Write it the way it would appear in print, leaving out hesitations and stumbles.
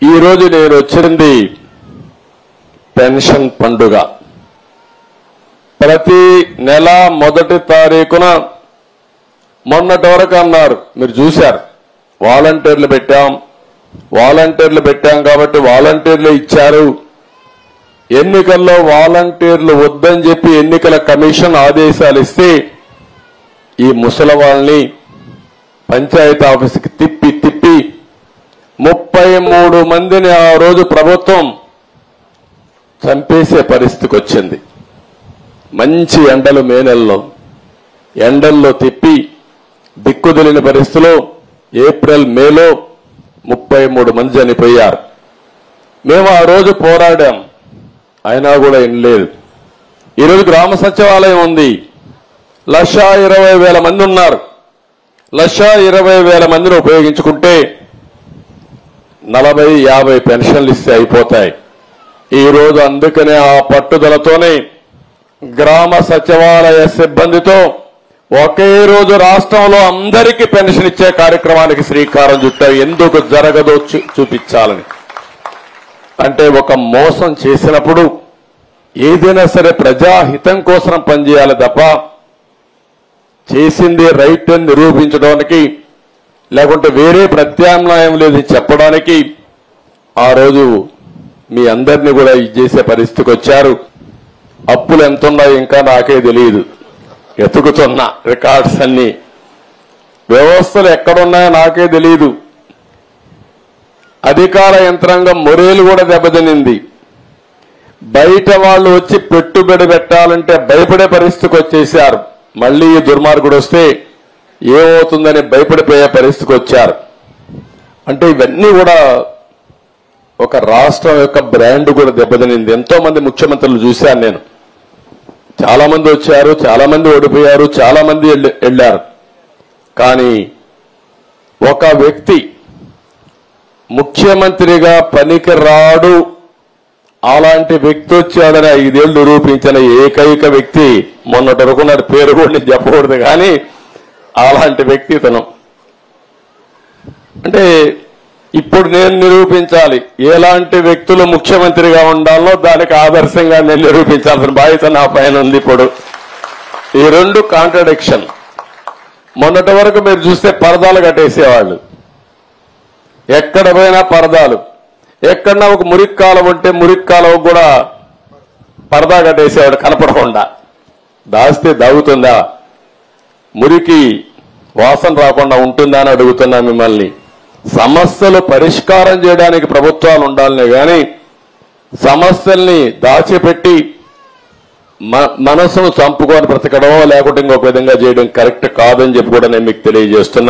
ఈ రోజు నేను వచ్చింది పెన్షన్ పండుగ. ప్రతి నెల మొదటి తారీఖున మొన్నటి వరకు అన్నారు, మీరు చూశారు, వాలంటీర్లు పెట్టాం కాబట్టి వాలంటీర్లు ఇచ్చారు. ఎన్నికల్లో వాలంటీర్లు వద్దని చెప్పి ఎన్నికల కమిషన్ ఆదేశాలు ఇస్తే ఈ ముసలవాళ్ళని పంచాయతీ ఆఫీసుకి తిప్పి 33 మందిని ఆ రోజు ప్రభుత్వం చంపేసే పరిస్థితికి వచ్చింది. మంచి ఎండలు మే నెలలో ఎండల్లో తిప్పి దిక్కుదలిన పరిస్థితిలో ఏప్రిల్ మేలో 33 మంది చనిపోయారు. మేము ఆ రోజు పోరాడాం, అయినా కూడా ఏం లేదు. ఈరోజు గ్రామ సచివాలయం ఉంది, 1,20,000 మంది ఉన్నారు. 1,20,000 మందిని ఉపయోగించుకుంటే 40-50 పెన్షన్లు ఇస్తే అయిపోతాయి. ఈ రోజు అందుకనే ఆ పట్టుదలతోనే గ్రామ సచివాలయ సిబ్బందితో ఒకే రోజు రాష్ట్రంలో అందరికీ పెన్షన్ ఇచ్చే కార్యక్రమానికి శ్రీకారం చుట్టారు. ఎందుకు జరగదో చూపించాలని. అంటే ఒక మోసం చేసినప్పుడు ఏదైనా సరే ప్రజాహితం కోసం పనిచేయాలి తప్ప చేసింది రైట్ అని నిరూపించడానికి లేకుంటే వేరే ప్రత్యామ్నాయం లేదు చెప్పడానికి ఆ రోజు మీ అందరినీ కూడా చేసే పరిస్థితికి వచ్చారు. అప్పులు ఎంతున్నాయో ఇంకా నాకే తెలియదు, ఎతుకుతున్నా రికార్డ్స్ అన్ని. వ్యవస్థలు ఎక్కడున్నాయో నాకే తెలియదు. అధికార యంత్రాంగం మొరేలు కూడా దెబ్బతినింది. బయట వాళ్ళు వచ్చి పెట్టుబడి పెట్టాలంటే భయపడే పరిస్థితికి వచ్చేశారు. మళ్లీ ఈ దుర్మార్గుడు వస్తే ఏమవుతుందని భయపడిపోయే పరిస్థితికి వచ్చారు. అంటే ఇవన్నీ కూడా ఒక రాష్ట్రం యొక్క బ్రాండ్ కూడా దెబ్బతినింది. ఎంతో మంది ముఖ్యమంత్రులు చూశాను నేను. చాలా మంది వచ్చారు, చాలా మంది ఓడిపోయారు, చాలా మంది వెళ్లారు. కానీ ఒక వ్యక్తి ముఖ్యమంత్రిగా పనికిరాడు, అలాంటి వ్యక్తి వచ్చాడని 5 ఏళ్లు నిరూపించిన ఏకైక వ్యక్తి మొన్నటి వరకు నా పేరు కూడా నేను చెప్పకూడదు, కానీ అలాంటి వ్యక్తి తను. అంటే ఇప్పుడు నేను నిరూపించాలి ఎలాంటి వ్యక్తులు ముఖ్యమంత్రిగా ఉండాలో, దానికి ఆదర్శంగా నేను నిరూపించాల్సిన బాధ్యత నా పైన ఉంది. ఇప్పుడు ఈ 2 కాంట్రడిక్షన్. మొన్నటి వరకు మీరు చూస్తే పరదాలు కట్టేసేవాళ్ళు, ఎక్కడ పోయినా పరదాలు. ఎక్కడన్నా ఒక మురికి కాలం ఉంటే మురికి కాలం కూడా పరదా కట్టేసేవాడు కనపడకుండా. దాస్తే దాగుతుందా? మురికి వాసన రాకుండా ఉంటుందా అని అడుగుతున్నా మిమ్మల్ని. సమస్యలు పరిష్కారం చేయడానికి ప్రభుత్వాలు ఉండాలనే గాని సమస్యల్ని దాచిపెట్టి మనసును చంపుకొని బ్రతకడం లేకుంటే ఇంకొక విధంగా చేయడం కరెక్ట్ కాదని చెప్పి కూడా నేను మీకు తెలియజేస్తున్నా.